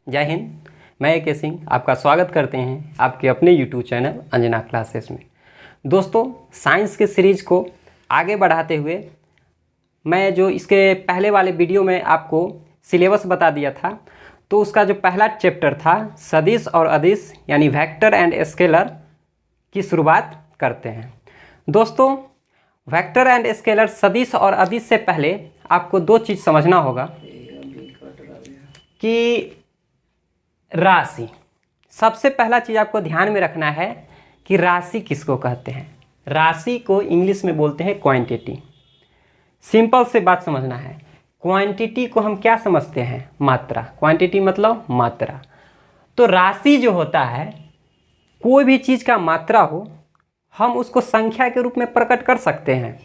जय हिंद। मैं ए के सिंह आपका स्वागत करते हैं आपके अपने यूट्यूब चैनल अंजना क्लासेस में। दोस्तों, साइंस के सीरीज को आगे बढ़ाते हुए मैं जो इसके पहले वाले वीडियो में आपको सिलेबस बता दिया था, तो उसका जो पहला चैप्टर था सदिश और अदिश यानी वेक्टर एंड स्केलर की शुरुआत करते हैं। दोस्तों, वेक्टर एंड स्केलर सदिश और अदिश से पहले आपको दो चीज़ समझना होगा कि राशि, सबसे पहला चीज़ आपको ध्यान में रखना है कि राशि किसको कहते हैं। राशि को इंग्लिश में बोलते हैं क्वांटिटी। सिंपल से बात समझना है, क्वांटिटी को हम क्या समझते हैं? मात्रा। क्वांटिटी मतलब मात्रा। तो राशि जो होता है, कोई भी चीज़ का मात्रा हो, हम उसको संख्या के रूप में प्रकट कर सकते हैं।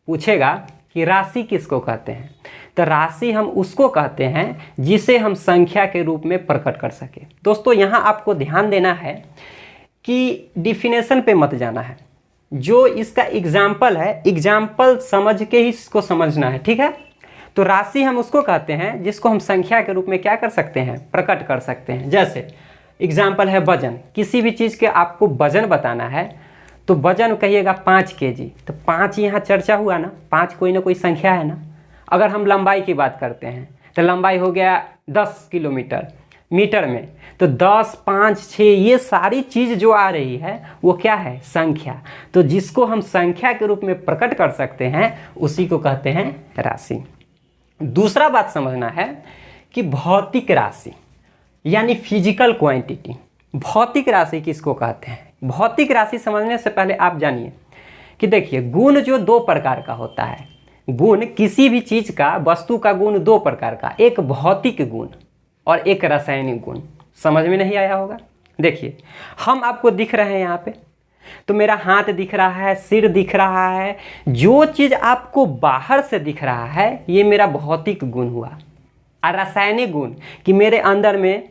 पूछेगा कि राशि किसको कहते हैं, तो राशि हम उसको कहते हैं जिसे हम संख्या के रूप में प्रकट कर सके। दोस्तों, यहाँ आपको ध्यान देना है कि डिफिनेशन पे मत जाना है, जो इसका एग्जाम्पल है, एग्जाम्पल समझ के ही इसको समझना है, ठीक है। तो राशि हम उसको कहते हैं जिसको हम संख्या के रूप में क्या कर सकते हैं? प्रकट कर सकते हैं। जैसे एग्जाम्पल है वजन। किसी भी चीज़ के आपको वजन बताना है तो वजन कहिएगा 5 kg, तो 5 यहाँ चर्चा हुआ ना, 5 कोई ना कोई संख्या है ना। अगर हम लंबाई की बात करते हैं तो लंबाई हो गया 10 किलोमीटर मीटर में, तो 10, 5, 6 ये सारी चीज़ जो आ रही है वो क्या है? संख्या। तो जिसको हम संख्या के रूप में प्रकट कर सकते हैं उसी को कहते हैं राशि। दूसरा बात समझना है कि भौतिक राशि यानी फिजिकल क्वांटिटी। भौतिक राशि किसको कहते हैं? भौतिक राशि समझने से पहले आप जानिए कि देखिए, गुण जो दो प्रकार का होता है। गुण किसी भी चीज़ का, वस्तु का गुण दो प्रकार का, एक भौतिक गुण और एक रासायनिक गुण। समझ में नहीं आया होगा? देखिए, हम आपको दिख रहे हैं यहाँ पे, तो मेरा हाथ दिख रहा है, सिर दिख रहा है। जो चीज़ आपको बाहर से दिख रहा है ये मेरा भौतिक गुण हुआ। और रासायनिक गुण कि मेरे अंदर में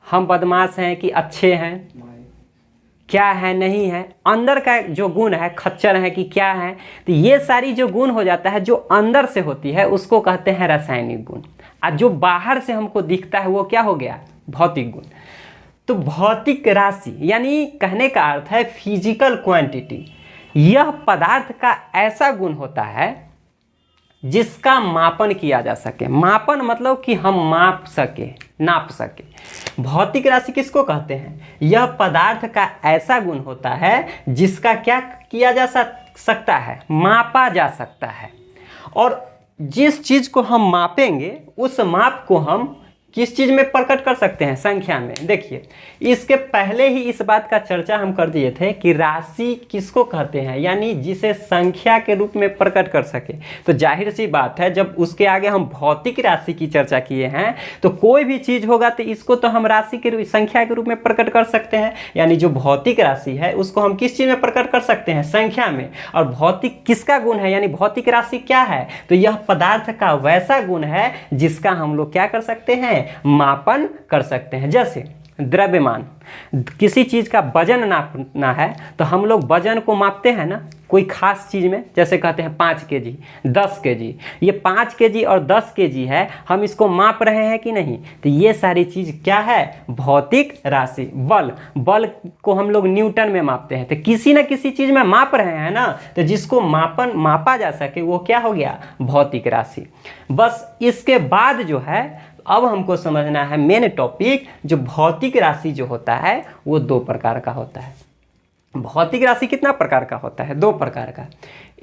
हम बदमाश हैं कि अच्छे हैं, क्या है नहीं है, अंदर का जो गुण है, खच्चर है कि क्या है, तो ये सारी जो गुण हो जाता है जो अंदर से होती है उसको कहते हैं रासायनिक गुण। और जो बाहर से हमको दिखता है वो क्या हो गया? भौतिक गुण। तो भौतिक राशि यानी कहने का अर्थ है फिजिकल क्वांटिटी। यह पदार्थ का ऐसा गुण होता है जिसका मापन किया जा सके। मापन मतलब कि हम माप सके, नाप सके। भौतिक राशि किसको कहते हैं? यह पदार्थ का ऐसा गुण होता है जिसका क्या किया जा सकता है? मापा जा सकता है। और जिस चीज़ को हम मापेंगे उस माप को हम किस चीज़ में प्रकट कर सकते हैं? संख्या में। देखिए, इसके पहले ही इस बात का चर्चा हम कर दिए थे कि राशि किसको कहते हैं, यानी जिसे संख्या के रूप में प्रकट कर सके। तो जाहिर सी बात है, जब उसके आगे हम भौतिक राशि की चर्चा किए हैं तो कोई भी चीज़ होगा तो इसको तो हम राशि के संख्या के रूप में प्रकट कर सकते हैं। यानी जो भौतिक राशि है उसको हम किस चीज़ में प्रकट कर सकते हैं? संख्या में। और भौतिक किसका गुण है, यानी भौतिक राशि क्या है? तो यह पदार्थ का वैसा गुण है जिसका हम लोग क्या कर सकते हैं? मापन कर सकते हैं। जैसे द्रव्यमान, किसी चीज़ का वजन नापना है तो हम लोग वजन को मापते हैं ना कोई खास चीज़ में। जैसे कहते हैं 5 kg, 10 kg। ये 5 kg और 10 kg है, हम इसको माप रहे हैं कि नहीं? तो ये सारी चीज़ क्या है? भौतिक राशि। बल को हम लोग न्यूटन में मापते हैं, तो किसी न किसी चीज़ में माप रहे हैं ना, तो जिसको मापा जा सके वो क्या हो गया? भौतिक राशि। बस इसके बाद जो है, अब हमको समझना है मेन टॉपिक, जो भौतिक राशि जो होता है वो दो प्रकार का होता है। भौतिक राशि कितना प्रकार का होता है? दो प्रकार का।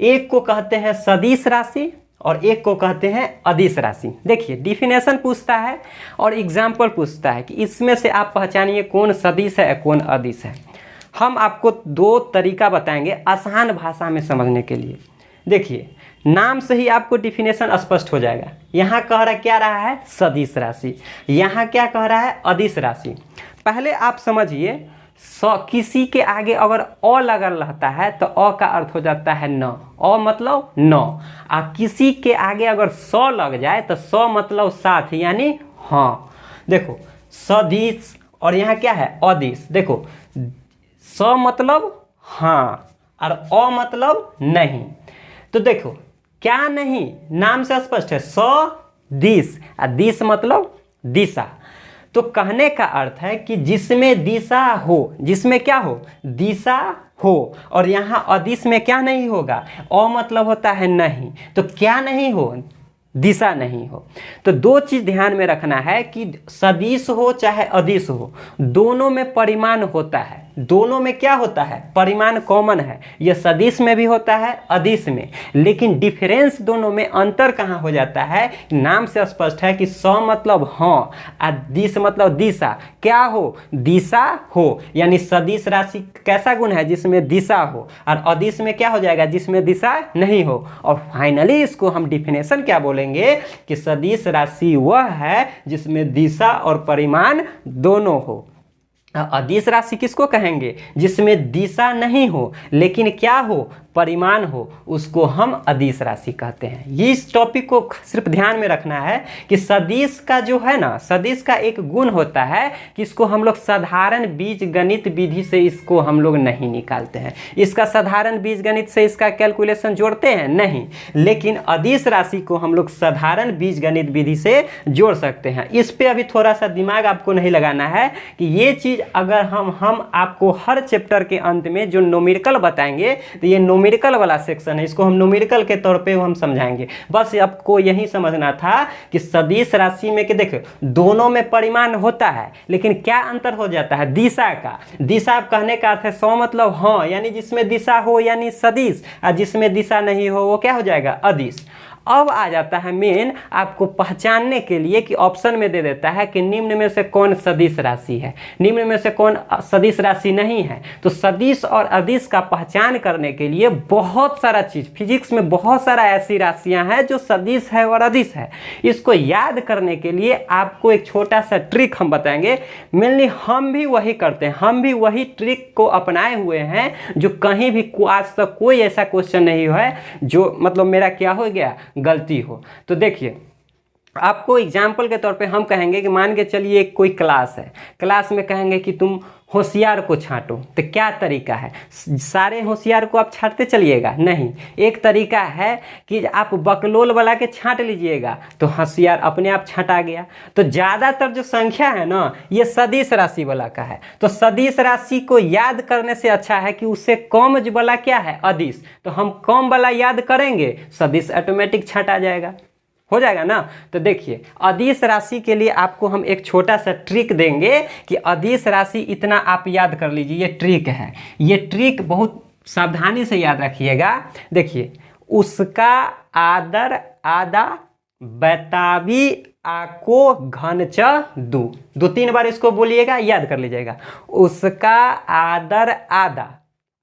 एक को कहते हैं सदिश राशि और एक को कहते हैं अदिश राशि। देखिए, डिफिनेशन पूछता है और एग्जाम्पल पूछता है कि इसमें से आप पहचानिए कौन सदिश है कौन अदिश है। हम आपको दो तरीका बताएंगे आसान भाषा में समझने के लिए। देखिए, नाम से ही आपको डिफिनेशन स्पष्ट हो जाएगा। यहाँ कह रहा क्या रहा है? सदिश राशि। यहाँ क्या कह रहा है? अदिश राशि। पहले आप समझिए, किसी के आगे अगर अ लगल रहता है तो अ का अर्थ हो जाता है न। अ मतलब न। किसी के आगे अगर स लग जाए तो स मतलब साथ, यानी हाँ। देखो, सदिश और यहाँ क्या है? अदिश। देखो, स मतलब हाँ और अ मतलब नहीं। तो देखो, क्या नहीं, नाम से स्पष्ट है, सदिश। दिश मतलब दिशा। तो कहने का अर्थ है कि जिसमें दिशा हो, जिसमें क्या हो, दिशा हो, और यहाँ अदिश में क्या नहीं होगा, अ मतलब होता है नहीं, तो क्या नहीं हो, दिशा नहीं हो। तो दो चीज ध्यान में रखना है कि सदिश हो चाहे अदिश हो, दोनों में परिमाण होता है, दोनों में क्या होता है, परिमाण कॉमन है। यह सदिश में भी होता है, अदिश में, लेकिन डिफरेंस दोनों में अंतर कहाँ हो जाता है, नाम से स्पष्ट है कि स मतलब हाँ, दिश मतलब दिशा, क्या हो, दिशा हो, यानी सदिश राशि कैसा गुण है, जिसमें दिशा हो, और अदिश में क्या हो जाएगा, जिसमें दिशा नहीं हो। और फाइनली इसको हम डिफिनेशन क्या बोलेंगे कि सदिश राशि वह है जिसमें दिशा और परिमाण दोनों हो। अदिश राशि किसको कहेंगे, जिसमें दिशा नहीं हो लेकिन क्या हो, परिमाण हो, उसको हम अदिश राशि कहते हैं। ये इस टॉपिक को सिर्फ ध्यान में रखना है कि सदिश का जो है ना, सदिश का एक गुण होता है कि इसको हम लोग साधारण बीजगणित विधि से इसको हम लोग नहीं निकालते हैं। इसका साधारण बीजगणित से इसका कैलकुलेशन जोड़ते हैं नहीं, लेकिन अदिश राशि को हम लोग साधारण बीजगणित विधि से जोड़ सकते हैं। इस पे अभी थोड़ा सा दिमाग आपको नहीं लगाना है कि ये चीज अगर हम आपको हर चैप्टर के अंत में जो न्यूमेरिकल बताएंगे, तो ये न्यूमेरिकल वाला सेक्शन है, इसको हम न्यूमेरिकल के तौर पे हम समझाएंगे। बस आपको यही समझना था कि सदिश राशि में कि देखो दोनों में परिमाण होता है, लेकिन क्या अंतर हो जाता है, दिशा का। दिशा कहने का अर्थ है सौ मतलब हाँ, यानी जिसमें दिशा हो यानी सदिश, और जिसमें दिशा नहीं हो वो क्या हो जाएगा, अदिश। अब आ जाता है मेन आपको पहचानने के लिए कि ऑप्शन में दे देता है कि निम्न में से कौन सदिश राशि है, निम्न में से कौन सदिश राशि नहीं है। तो सदिश और अदिश का पहचान करने के लिए बहुत सारा चीज, फिजिक्स में बहुत सारा ऐसी राशियां हैं जो सदिश है और अदिश है। इसको याद करने के लिए आपको एक छोटा सा ट्रिक हम बताएंगे। मेनली हम भी वही करते हैं, हम भी वही ट्रिक को अपनाए हुए हैं जो कहीं भी आज तक कोई ऐसा क्वेश्चन नहीं हुआ है जो मतलब मेरा क्या हो गया, गलती हो। तो देखिए आपको एग्जाम्पल के तौर पे हम कहेंगे कि मान के चलिए कोई क्लास है, क्लास में कहेंगे कि तुम होशियार को छांटो, तो क्या तरीका है, सारे होशियार को आप छांटते चलिएगा नहीं, एक तरीका है कि आप बकलोल वाला के छांट लीजिएगा तो होशियार अपने आप छांटा गया। तो ज़्यादातर जो संख्या है ना ये सदिश राशि वाला का है, तो सदिश राशि को याद करने से अच्छा है कि उससे कम वाला क्या है, अदिश, तो हम कम वाला याद करेंगे, सदिश ऑटोमेटिक छांटा जाएगा, हो जाएगा ना। तो देखिए अदिश राशि के लिए आपको हम एक छोटा सा ट्रिक देंगे कि अदिश राशि इतना आप याद कर लीजिए, ये ट्रिक है, ये ट्रिक बहुत सावधानी से याद रखिएगा। देखिए उसका आदर आधा बैताबी आको घनच दू, दो तीन बार इसको बोलिएगा, याद कर लीजिएगा। उसका आदर आधा,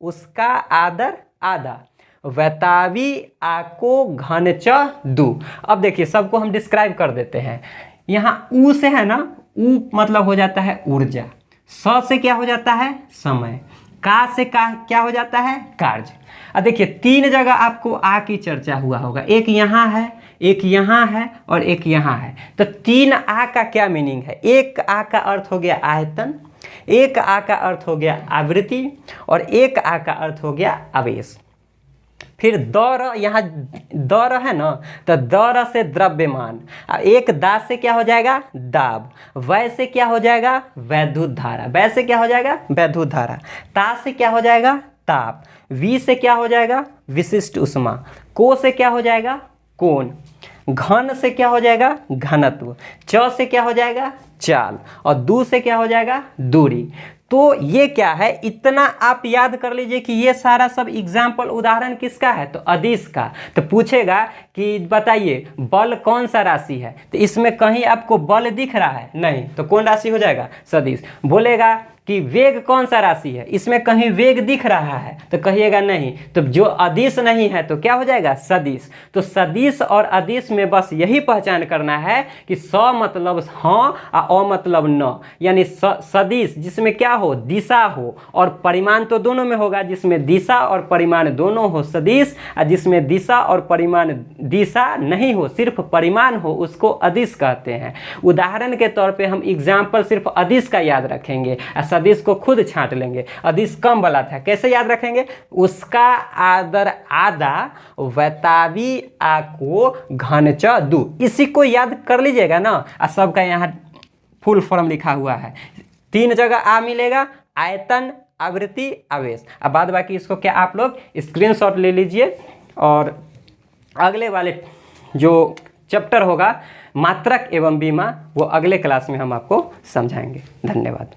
उसका आदर आधा वैतावी आको घनच दू। अब देखिए सबको हम डिस्क्राइब कर देते हैं। यहाँ ऊ से है ना, ऊ मतलब हो जाता है ऊर्जा, स से क्या हो जाता है, समय, का से का क्या हो जाता है, कार्य। अब देखिए तीन जगह आपको आ की चर्चा हुआ होगा, एक यहाँ है, एक यहाँ है और एक यहाँ है। तो तीन आ का क्या मीनिंग है, एक आ का अर्थ हो गया आयतन, एक आ का अर्थ हो गया आवृत्ति, और एक आ का अर्थ हो गया आवेश। फिर दौर, यहाँ दौर है ना, तो दौर से द्रव्यमान, एक दा से क्या हो जाएगा, दाब, वै से क्या हो जाएगा, वैद्युत धारा, वै से क्या हो जाएगा, वैद्युत धारा, ता से क्या हो जाएगा, ताप, वी से क्या हो जाएगा, विशिष्ट उष्मा, को से क्या हो जाएगा, कोण, घन से क्या हो जाएगा, घनत्व, च से क्या हो जाएगा, चाल, और दू से क्या हो जाएगा, दूरी। तो ये क्या है, इतना आप याद कर लीजिए कि ये सारा सब एग्जाम्पल उदाहरण किसका है, तो अदिश का। तो पूछेगा कि बताइए बल कौन सा राशि है, तो इसमें कहीं आपको बल दिख रहा है नहीं, तो कौन राशि हो जाएगा, सदिश। बोलेगा कि वेग कौन सा राशि है, इसमें कहीं वेग दिख रहा है, तो कहिएगा नहीं, तो जो अदिश नहीं है तो क्या हो जाएगा, सदिश। तो सदिश और अदिश में बस यही पहचान करना है कि स मतलब हाँ और अ मतलब न, यानी सदिश जिसमें क्या हो, दिशा हो, और परिमाण तो दोनों में होगा, जिसमें दिशा और परिमाण दोनों हो सदिश, और जिसमें दिशा और परिमाण दिशा नहीं हो सिर्फ परिमाण हो उसको अदिश कहते हैं। उदाहरण के तौर पे हम एग्जाम्पल सिर्फ अदिश का याद रखेंगे, सदिश को खुद छांट लेंगे। अदिश कम वाला था, कैसे याद रखेंगे, उसका आदर आधा वैतावी आको घनच दू, इसी को याद कर लीजिएगा ना। सबका यहाँ फुल फॉर्म लिखा हुआ है। 3 जगह आ मिलेगा, आयतन, आवृत्ति, आवेश। अब बाद बाकी इसको क्या आप लोग स्क्रीनशॉट ले लीजिए, और अगले वाले जो चैप्टर होगा मात्रक एवं बीमा, वो अगले क्लास में हम आपको समझाएंगे। धन्यवाद।